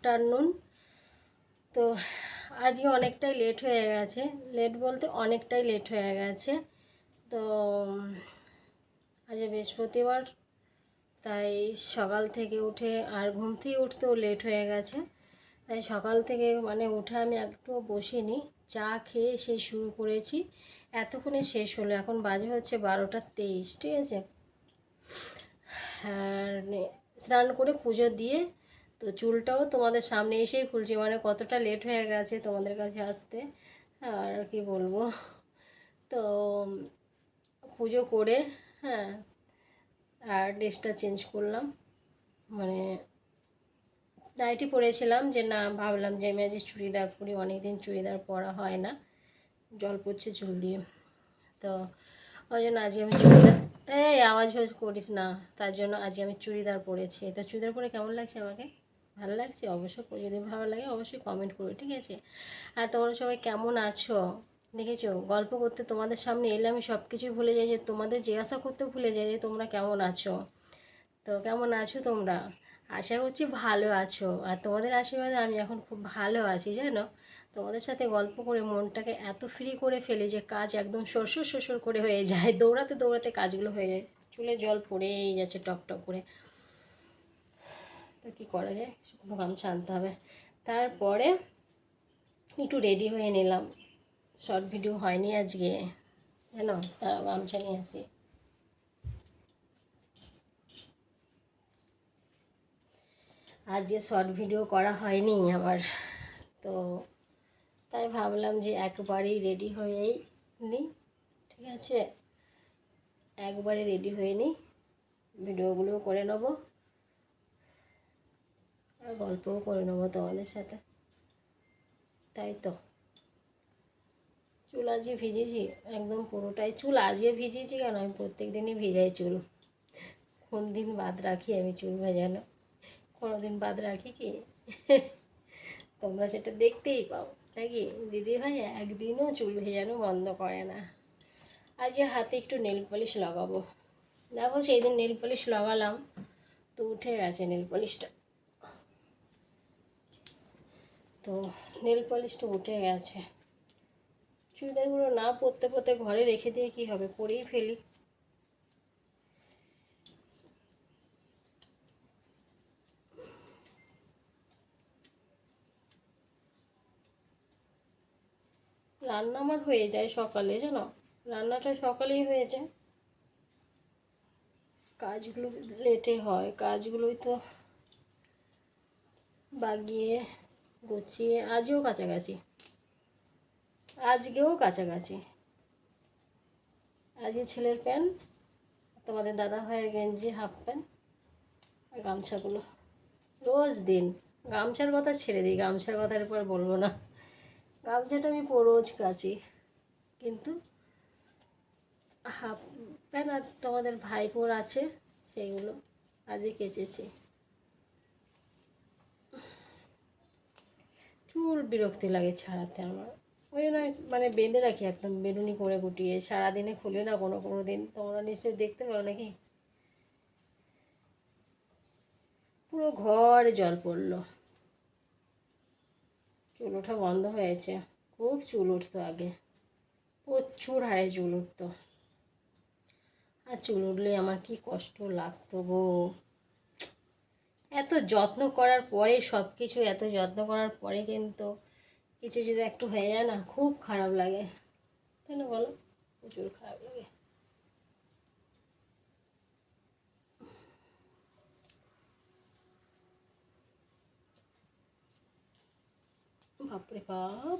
Afternoon. তো আজকে অনেকটাই লেট হয়ে গেছে, লেট বলতে অনেকটাই লেট হয়ে গেছে। তো আজ বৃহস্পতিবার, তাই সকাল থেকে উঠে আর ঘুম থেকে উঠতেও লেট হয়ে গেছে। তাই সকাল থেকে উঠে আমি একটুও বসিনি, চা খেয়ে সেই শুরু করেছি। এতক্ষণে শেষ হলো, এখন বাজে হচ্ছে 12টা 23, ঠিক আছে। আর স্নান করে পুজো দিয়ে তো চুলটাও তোমাদের সামনে এসেই খুলছি, কতটা লেট হয়ে গেছে তোমাদের কাছে আসতে আর কি বলবো। তো পুজো করে, হ্যাঁ, আর ড্রেসটা চেঞ্জ করলাম, নাইটি পরেছিলাম, যে না ভাবলাম যে আমি আজ চুড়িদার পরি, অনেকদিন চুড়িদার পরা হয় না, জল পড়ছে চুল দিয়ে। তো ওই জন্য আজকে আমি চুড়িদার, এই আওয়াজ করিস না, তার জন্য আজকে আমি চুড়িদার পরেছি। তো চুড়িদার পরে কেমন লাগছে আমাকে? ভালো লাগছে? অবশ্যই, যদি ভালো লাগে অবশ্যই কমেন্ট করো, ঠিক আছে। আর তোমরা সবাই কেমন আছো? দেখেছো, গল্প করতে তোমাদের সামনে এলে আমি সব কিছুই ভুলে যাই, যে তোমাদের জিজ্ঞাসা করতে ভুলে যাই যে তোমরা কেমন আছো। তো কেমন আছো তোমরা? আশা করছি ভালো আছো, আর তোমাদের আশীর্বাদে আমি এখন খুব ভালো আছি, জানো। তোমাদের সাথে গল্প করে মনটাকে এত ফ্রি করে ফেলি যে কাজ একদম সরসর সরসর করে হয়ে যায়, দৌড়াতে দৌড়াতে কাজগুলো হয়ে যায়, চুলে জল পড়েই যাচ্ছে টক টক করে। তো কী করা যায়, শুকনো গামছা আনতে হবে। তারপরে একটু রেডি হয়ে নিলাম, শর্ট ভিডিও হয়নি আজকে, জানো, তারা গামছা নিয়ে আসি। আজকে শর্ট ভিডিও করা হয়নি আমার, তো তাই ভাবলাম যে একবারেই রেডি হয়েই নিই, ঠিক আছে, একবারে রেডি হয়ে নিই, ভিডিওগুলো করে নেব আর গল্পও করে নেবো তোমাদের সাথে। তাই তো চুল আজকে ভিজেছি, একদম পুরোটাই চুল আজকে ভিজিয়েছি, কেন আমি প্রত্যেক দিনই ভিজাই চুল। কোন দিন বাদ রাখি আমি চুল ভেজানো? কোনো দিন বাদ রাখি কি? তোমরা সেটা দেখতেই পাও নাকি, দিদিভাই একদিনও চুল ভেজানো বন্ধ করে না। আজকে হাতে একটু নেল পলিশ লাগাবো, দেখো সেই দিন নেল পলিশ লাগালাম তো উঠে গেছে নেল পলিশটা, তো নেল পলিশটা উঠে গেছে। চুড়িদারগুলো না পরতে পরতে ঘরে রেখে দিয়ে কী হবে, পরেই ফেলি। রান্না আমার হয়ে যায় সকালে, জানো, রান্নাটা সকালেই হয়ে যায়, কাজগুলো লেটে হয়, কাজগুলোই তো বাগিয়ে গুছিয়ে আজকেও কাছাকাছি, আজকে ছেলের প্যান্ট, তোমাদের দাদা ভাইয়ের গেঞ্জি, হাফ প্যান্ট আর গামছাগুলো রোজ দিন। গামছার কথা ছেড়ে দিই, গামছার কথার পর বলবো না, গামছাটা আমি রোজ কাচি, কিন্তু হাফ প্যান্ট আর তোমাদের ভাইপোর আছে সেইগুলো আজকে কেচেছি। চুল বিরক্তি লাগে ছাড়াতে আমার, ওই জন্য বেঁধে রাখি একদম বেরুনি করে গুটিয়ে, সারাদিনে খুলে না কোনো কোনো দিন, তোমরা নিশ্চয়ই দেখতে পাও নাকি। পুরো ঘর জল পড়লো, চুল ওঠা বন্ধ হয়েছে। খুব চুল উঠতো আগে, প্রচুর হারে চুল উঠতো, আর চুল উঠলে আমার কি কষ্ট লাগতো গো। এত যত্ন করার পরে, সব কিছু এত যত্ন করার পরে কিন্তু কিছু যদি একটু হয়ে যায় না, খুব খারাপ লাগে, তাই না বলো, প্রচুর খারাপ লাগে। বাপরে বাপ,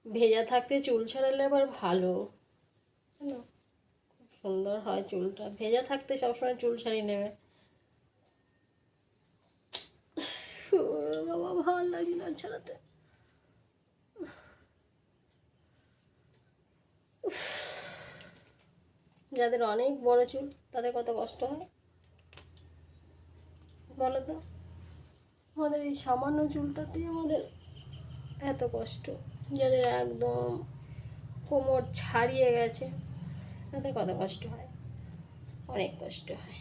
ভেজা থাকতে চুল ছাড়ালে আবার ভালো, জানো, খুব সুন্দর হয় চুলটা, ভেজা থাকতে সবসময় চুল ছাড়িয়ে নেবে। বাবা ভালো লাগে না ছাড়াতে। যাদের অনেক বড় চুল তাদের কত কষ্ট হয় বলো তো, আমাদের এই সামান্য চুলটাতেই আমাদের এত কষ্ট, যাদের একদম কোমর ছাড়িয়ে গেছে তাদের কত কষ্ট হয়, অনেক কষ্ট হয়।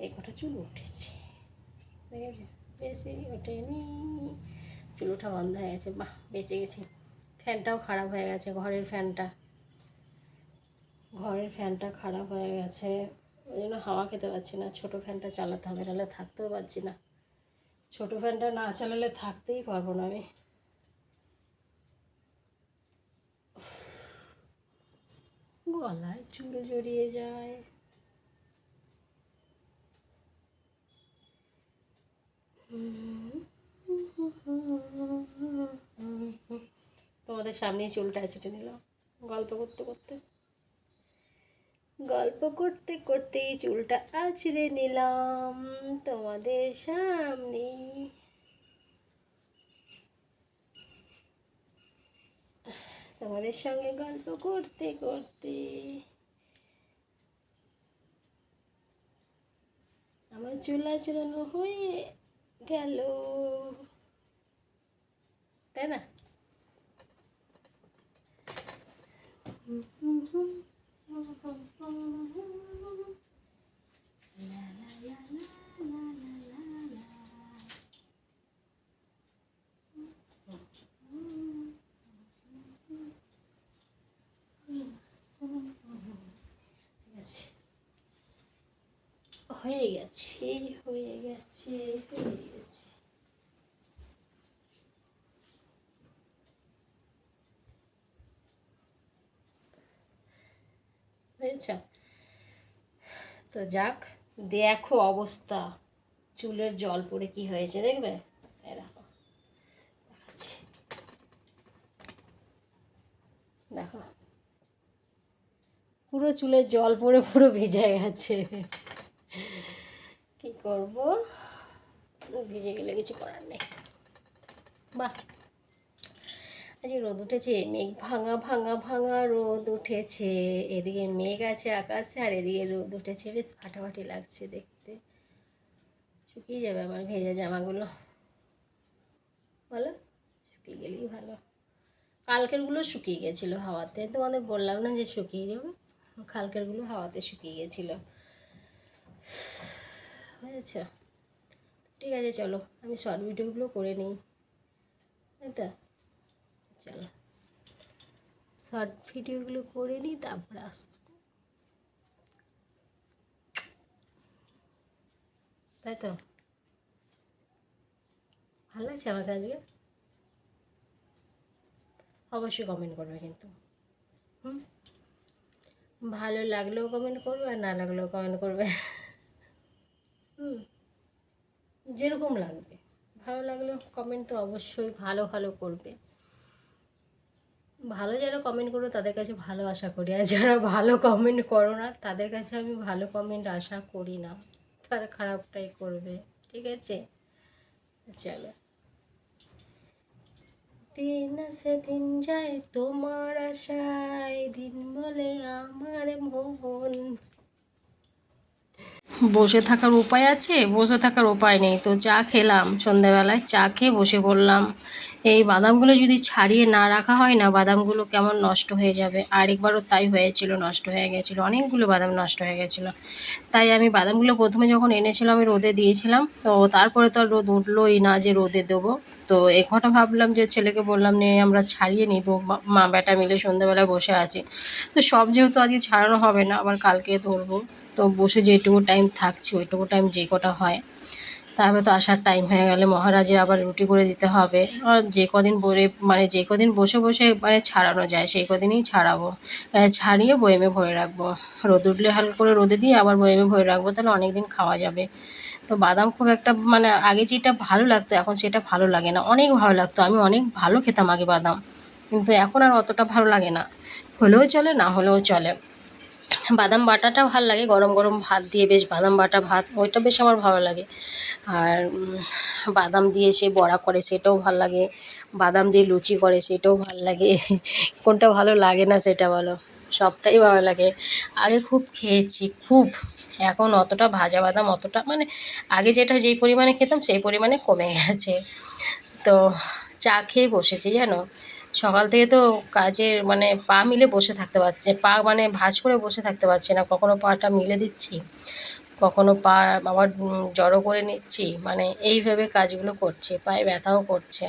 এই কটা চুল উঠেছে, আছে, বেশি ওঠেনি। চুল ওঠা বন্ধ হয়ে গেছে, বাহ বেঁচে গেছি। ফ্যানটাও খারাপ হয়ে গেছে, ঘরের ফ্যানটা খারাপ হয়ে গেছে, ওই জন্য হাওয়া খেতে পারছি না। ছোটো ফ্যানটা চালাতে হবে, নাহলে থাকতেও পারছি না। ছোটো ফ্যানটা না চালালে থাকতেই পারবো না আমি। গলায় চুল জড়িয়ে যায়। তোমাদের সামনেই চুলটা ছেটে নিলাম গল্প করতে করতে। গল্প করতে করতেই চুলটা আঁচড়ে নিলাম তোমাদের সামনে। তোমাদের সঙ্গে গল্প করতে করতে আমার চুল আঁচড়ানো হয়ে গেল, তাই না? হয়ে গেছে হয়ে গেছে হয়ে গেছে। বুঝেছ তো? যাক, দেখো অবস্থা, চুলের জল পড়ে কি হয়েছে দেখবে। দেখো, দেখাচ্ছি, দেখো পুরো চুলের জল পড়ে পুরো ভিজে গেছে। কি করব, ভিজে গেলে কিছু করার নেই। বাহ, আজ রোদ উঠেছে, মেঘ ভাঙা ভাঙা ভাঙা রোদ উঠেছে। এদিকে মেঘ আছে আকাশে, আর এদিকে রোদ উঠেছে, বেশ ফাটাফাটি লাগছে দেখতে। শুকিয়ে যাবে আমার ভেজা জামাগুলো, বলো? শুকিয়ে গেলেই ভালো। কালকেরগুলো শুকিয়ে গেছিলো হাওয়াতে, তোমাদের বললাম না যে শুকিয়ে যাবে। কালকেরগুলো হাওয়াতে শুকিয়ে গেছিলো, বুঝেছ? ঠিক আছে, চলো আমি শর্ট ভিডিওগুলো করে নিই, তাই তো? চলো শর্ট ভিডিওগুলো করে নিই, তারপরে আসবো, তাই তো? ভালো লাগছে আমার কাজকে? অবশ্যই কমেন্ট করবে কিন্তু, হুম? ভালো লাগলেও কমেন্ট করবে, আর না লাগলেও কমেন্ট করবে। হুম, যেরকম লাগবে। ভালো লাগলেও কমেন্ট তো অবশ্যই ভালো ভালো করবে। ভালো যারা কমেন্ট করো তাদের কাছে ভালো আশা করি, আর যারা ভালো কমেন্ট করো না তাদের কাছে আমি ভালো কমেন্ট আশা করি না, তারা খারাপটাই করবে, ঠিক আছে? চলো, দিন আসে দিন যায় তোমার আশায়, দিন বলে আমার মন। বসে থাকার উপায় আছে? বসে থাকার উপায় নেই তো। চা খেলাম সন্ধ্যাবেলায়, চা খেয়ে বসে পড়লাম। এই বাদামগুলো যদি ছাড়িয়ে না রাখা হয় না, বাদামগুলো কেমন নষ্ট হয়ে যাবে। আরেকবারও তাই হয়েছিল, নষ্ট হয়ে গেছিলো, অনেকগুলো বাদাম নষ্ট হয়ে গেছিলো। তাই আমি বাদামগুলো প্রথমে যখন এনেছিলাম আমি রোদে দিয়েছিলাম, তো তারপরে তো আর রোদ উঠলোই না যে রোদে দেবো। তো একটা ভাবলাম যে ছেলেকে বললাম নিয়ে আমরা ছাড়িয়ে নিই, তো মা বেটা মিলে সন্ধ্যাবেলায় বসে আছি। তো সব যেহেতু আজকে ছাড়ানো হবে না, আবার কালকে ধরবো, তো বসে যেটুকু টাইম থাকছি ওইটুকু টাইম যে কটা হয়, তারপরে তো আসার টাইম হয়ে গেলে মহারাজের আবার রুটি করে দিতে হবে। আর যে কদিন যে কদিন বসে বসে ছাড়ানো যায় সেই কদিনই ছাড়াবো। ছাড়িয়ে বয়েমে ভরে রাখবো, রোদ উঠলে হালকা করে রোদে দিয়ে আবার বয়েমে ভরে রাখবো, তাহলে অনেক দিন খাওয়া যাবে। তো বাদাম খুব একটা আগে যেটা ভালো লাগতো এখন সেটা ভালো লাগে না। অনেক ভালো লাগতো, আমি অনেক ভালো খেতাম আগে বাদাম, কিন্তু এখন আর অতটা ভালো লাগে না। হলেও চলে, না হলেও চলে। বাদাম বাটাটা ভালো লাগে, গরম গরম ভাত দিয়ে বেশ বাদাম বাটা ভাত, ওইটা বেশ আমার ভালো লাগে। আর বাদাম দিয়ে সে বড়া করে সেটাও ভালো লাগে, বাদাম দিয়ে লুচি করে সেটাও ভালো লাগে। কোনটা ভালো লাগে না সেটা বলো? সবটাই ভালো লাগে। আগে খুব খেয়েছি খুব, এখন অতটা ভাজা বাদাম অতটা আগে যেই পরিমাণে খেতাম সেই পরিমাণে কমে গেছে। তো চা খেয়ে বসেছি জানো, সকাল থেকে তো কাজের পা মিলে বসে থাকতে পারছে, পা ভাঁজ করে বসে থাকতে পারছি না, কখনো পাটা মিলে দিচ্ছি, কখনো পা আবার জড়ো করে নিচ্ছি, মানে এইভাবে কাজগুলো করছি, পায়ে ব্যথাও করছে।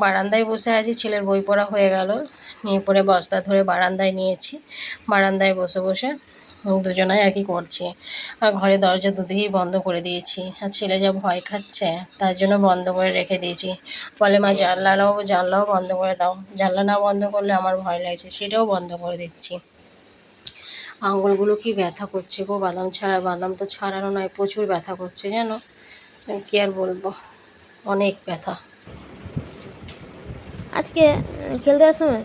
বারান্দায় বসে আছি, ছেলের বই পড়া হয়ে গেল, নিয়ে পরে বস্তা ধরে বারান্দায় নিয়েছি, বারান্দায় বসে বসে দুজনাই আর কি করছি। আর ঘরে দরজা দুদিকেই বন্ধ করে দিয়েছি, আর ছেলে যা ভয় খাচ্ছে তার জন্য বন্ধ করে রেখে দিয়েছি। বলে মা জানলাও বন্ধ করে দাও, জানলা না বন্ধ করলে আমার ভয় লাগছে, সেটাও বন্ধ করে দিচ্ছি। আঙুলগুলো কি ব্যথা করছে গো, বাদাম তো ছাড়ানো নয়, প্রচুর ব্যথা করছে জানো, কি আর বলবো, অনেক ব্যথা। আজকে খেলতে যাওয়ার সময়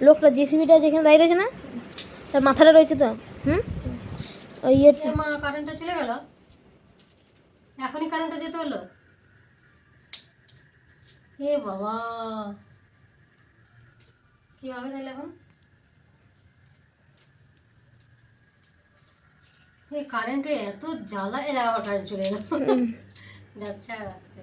লোকটা জেসিবিটা যেখানে দাঁড়িয়ে রয়েছে না, তার মাথাটা রয়েছে তো ওই মা কারেন্টটা চলে গেল, এখনই কারেন্টটা যেতে হলো, এ বাবা কি হবে তাহলে এখন? এই কারেন্টে এত জ্বালা, এরা আবার কারেন্ট চলে এলো, যাচ্ছে আর আসছে।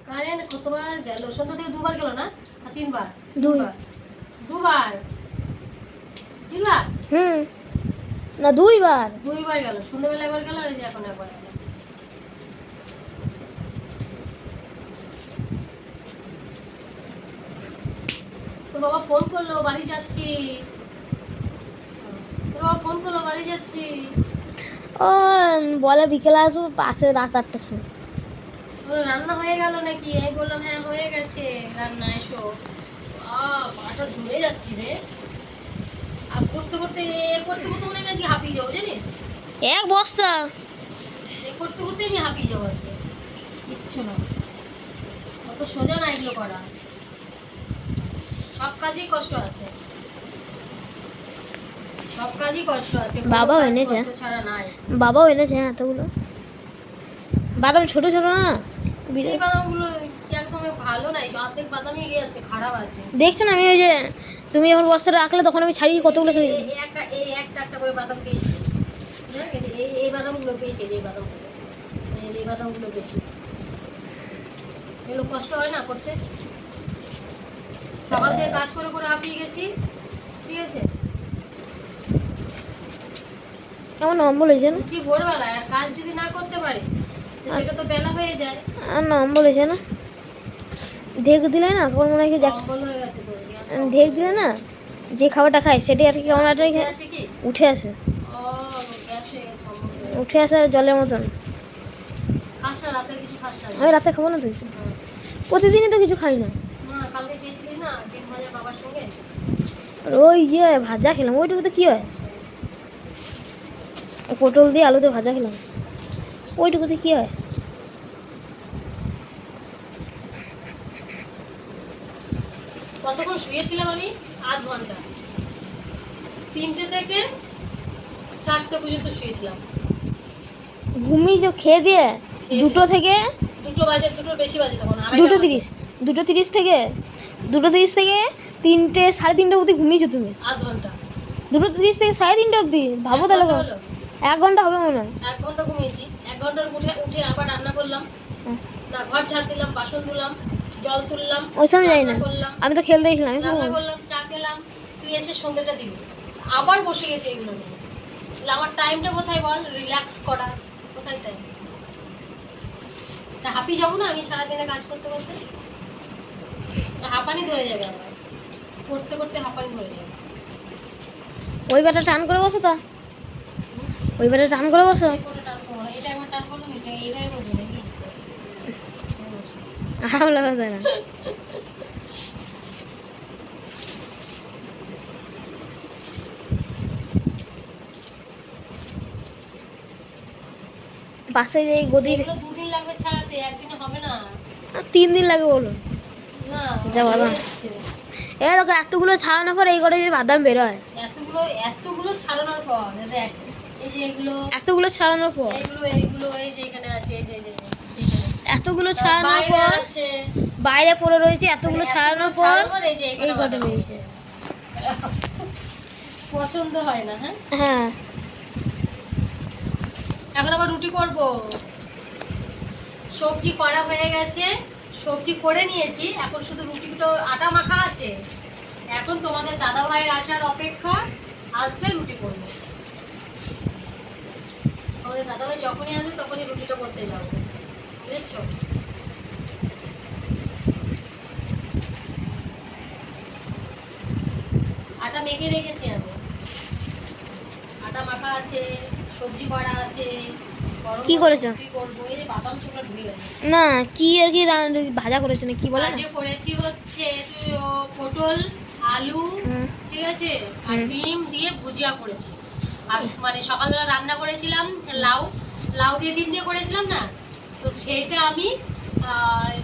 কারেন্ট কতবার গেল, সন্ধ্যা থেকে দুবার গেল না, আর তিনবার? দুবার তিনবার না দুইবার গেল, সন্ধ্যাবেলা একবার গেল, আর এই যে এখন একবার গেল। তোর বাবা ফোন করলো বাড়ি যাচ্ছি, ও বলে বিকেলে আসবো, আসে রাত 8টার সময়। রান্না হয়ে গেল নাকি? আমি বললাম হ্যাঁ হয়ে গেছে রান্না, এসো। পাটা ঝুলে যাচ্ছি রে, আর করতে করতে মনে গেছি হাঁপিয়ে যাবো জানিস, এক বস্তা করতে করতে আমি হাঁপিয়ে যাবো আজকে, কিচ্ছু না, অত সোজা না এগুলো করা, সব কাজেই কষ্ট আছে, সব কাজই কষ্ট আছে, বাবাও এনেছে, ছাড়া নাই। বাবাও এনেছে এতগুলো বাদাম, ছোট ছোট না, এই বাদামগুলো একদম ভালো নাই, অর্ধেক বাদামই গিয়েছে, খারাপ আছে। দেখছো না, আমি ওই যে তুমি যখন বস্তাটা রাখলে তখন আমি ছাড়িয়ে কতগুলো ছাড়িয়ে একটা করে বাদাম পেয়েছি, এই বাদামগুলো পেয়েছি, এই বাদামগুলো পেয়েছি, এগুলো কষ্ট হয় না করতে, সকাল থেকে কাজ করে করে হাঁপিয়ে গেছি, ঠিক আছে, কেমন অম্বল হয়েছে না, কি ভোরবেলায় আর কাজ যদি না করতে পারি সেটা তো বেলা হয়ে যায়, আর না অম্বল হয়েছে না, ঢেক দিলে না কেমন মনে হয় অম্বল হয়ে গেছে তো, ঢেক দিলে না যে খাবারটা খায় সেটাই আর কি কেমন উঠে আসে, উঠে আসে আর জলের মতন। আমি রাতে খাবো না তো কিছু, প্রতিদিনই তো কিছু খাই না, আর ওই যে ভাজা খেলাম ওইটুকুতে কি হয়, পটল দিয়ে আলু দিয়ে ভাজা খেলাম ওইটুকুতে কি হয়। কতক্ষণ শুয়েছিলাম আমি? 8 ঘন্টা, 3টে থেকে 4টে পর্যন্ত শুয়েছিলাম, ঘুমিয়ে খেয়ে দিয়ে 2টো থেকে 2টো বাজে, 2টোর বেশি বাজে তখন, 2:30 থেকে 3টে 3:30 অবধি ঘুমিয়েছো তুমি? 8 ঘন্টা, 2:30 থেকে 3:30 অবধি, ভাবো তাহলে 1 ঘন্টা হবে মনে হয়। 1 ঘন্টা ঘুমিয়েছি, 1 ঘন্টার উঠে আবার রান্না করলাম, না ঘর ঝাড় দিলাম, বাসন ধুলাম, জল তুললাম, ওই সময় যাই না, আমি তো খেলতে গেছিলাম, রান্না করলাম, চা খেলাম, তুই এসে সন্ধ্যাটা দিবি, আবার বসে গেছি এগুলো নিয়ে, তাহলে আমার টাইমটা কোথায় বল, রিল্যাক্স করা কোথায় টাইম, তা হাঁপিয়ে যাবো না আমি সারাদিনে কাজ করতে করতে, হাঁপানি ধরে যাবে, আমার করতে করতে হাঁপানি ধরে যাবে। ওই বেটা টান করে বসো, তা ওই বেটা টান করে বসো, এটা আমার টান করলাম, এটা এইভাবে বসে নাকি আরাম লাগা যায় না। পাশে যে গদি, 2 দিন লাগবে ছাড়াতে, একদিনে হবে না, 3 দিন লাগে বলো, না যা বাদাম দেখো এতগুলো ছাড়ানোর পর এই করে যে বাদাম বেরোয়, এতগুলো ছাড়ানোর পর দেখ, এই যে এতগুলো ছাড়ানোর পর, এইগুলো এই যে এখানে আছে, এই যে এতগুলো ছাড়ানোর পর বাইরে পড়ে রয়েছে, এতগুলো ছাড়ানোর পর এই কটা রয়েছে, পছন্দ হয় না। হ্যাঁ এখন আবার রুটি করব, সবজি করা হয়ে গেছে, সবজি করে নিয়েছি, এখন শুধু রুটিটা আটা মাখা আছে, এখন তোমাদের দাদা ভাইয়ের আসার অপেক্ষা, আসবে রুটি করবো, তোমাদের দাদাভাই যখনই আসবে তখনই রুটিটা করতে যাবো, বুঝেছো? আটা মেখে রেখেছি আমি, আটা মাখা আছে, সবজি করা আছে, গরম কি গরম করেছো? রুটি করবো। এই যে বাদাম ছোলা ঢুকে গেছে। না কি আর কি ভাজা করেছো না কি বলে না? আজকে করেছি হচ্ছে পটল, আলু, হুম, ঠিক আছে, আর হুম। ডিম দিয়ে ভুজিয়া করেছি। আর মানে সকালবেলা রান্না করেছিলাম লাউ, লাউ দিয়ে ডিম দিয়ে করেছিলাম না, তো সেটা আমি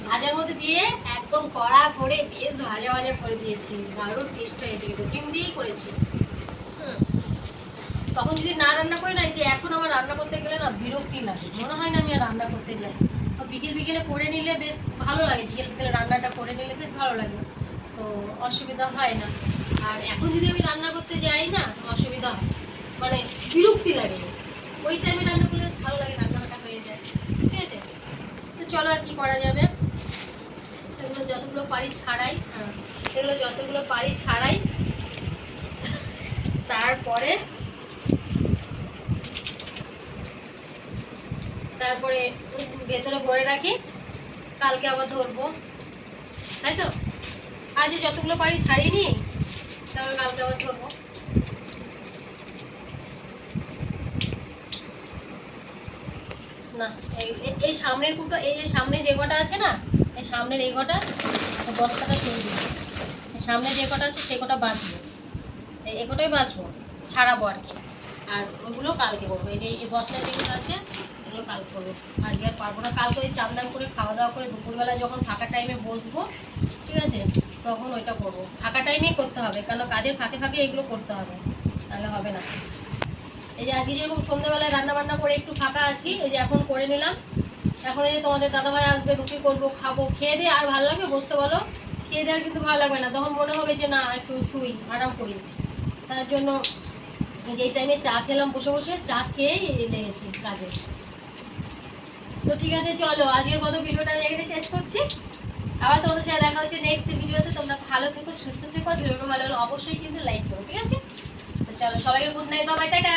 ভাজার মধ্যে দিয়ে একদম কড়া করে বেশ ভাজা ভাজা করে দিয়েছি। দারুণ টেস্ট হয়েছে, কিন্তু ডিম দিয়েই করেছি। হুম। তখন যদি না রান্না করি না, এই যে এখন আমার রান্না করতে গেলে না বিরক্তি লাগে, মনে হয় না আমি আর রান্না করতে যাই। তো বিকেল বিকেলে করে নিলে বেশ ভালো লাগে, বিকেল বিকেলে রান্নাটা করে নিলে বেশ ভালো লাগে, তো অসুবিধা হয় না। আর এখন যদি আমি রান্না করতে যাই না, অসুবিধা হয়, মানে বিরক্তি লাগে। ওই টাইমে রান্না করলে ভালো লাগে, রান্নাটা হয়ে যায়, ঠিক আছে। তো চলো আর কি করা যাবে, এগুলো যতগুলো পারি ছাড়াই, হ্যাঁ, এগুলো যতগুলো পারি ছাড়াই, তারপরে তারপরে ভেতরে ভরে রাখি, কালকে আবার ধরবো, তাই তো। আজ যতগুলো পারি ছাড়িয়ে নিই, তারপরে কালকে আবার ধরবো। না, এই সামনের কুটো, এই যে সামনে যে কটা আছে না, এই সামনের এই কটা বস্তাটা শুরু দিই, এই সামনে যে কটা আছে সেই কটা বাঁচবো, এই কটাই বাঁচবো, ছাড়াবো আর কি। আর ওইগুলো কালকে করবো, এই যে এই বস্তায় যেগুলো আছে এগুলো কালকে করবো। আজকে আর পারবো না, কালকে ওই চান করে খাওয়া দাওয়া করে দুপুরবেলা যখন ফাঁকা টাইমে বসবো, ঠিক আছে, তখন ওইটা করবো। ফাঁকা টাইমেই করতে হবে, কারণ কাজের ফাঁকে ফাঁকে এগুলো করতে হবে, তাহলে হবে না। এই যে আজকে যেরকম সন্ধ্যেবেলায় রান্না বান্না করে একটু ফাঁকা আছি, এই যে এখন করে নিলাম। এখন এই যে তোমাদের দাদাভাই আসবে, রুটি করবো, খাবো, খেয়ে দিয়ে আর ভালো লাগবে বসতে বলো? খেয়ে দিয়ে আর কিন্তু ভালো লাগবে না, তখন মনে হবে যে না একটু শুই, আরাম করি। তার জন্য এই যে এই টাইমে চা খেলাম, বসে বসে চা খেয়েই লেগেছি কাজে। তো ঠিক আছে, চলো আজকের মতো ভিডিওটা আমি এখানে শেষ করছি। আবার তোমাদের সাথে দেখা হচ্ছে নেক্সট ভিডিওতে। তোমরা ভালো থেকো, সুস্থ থেকো, আর ভিডিওটা ভালো হলে অবশ্যই কিন্তু লাইক করো, ঠিক আছে। তো চলো সবাইকে good night, bye bye, tata.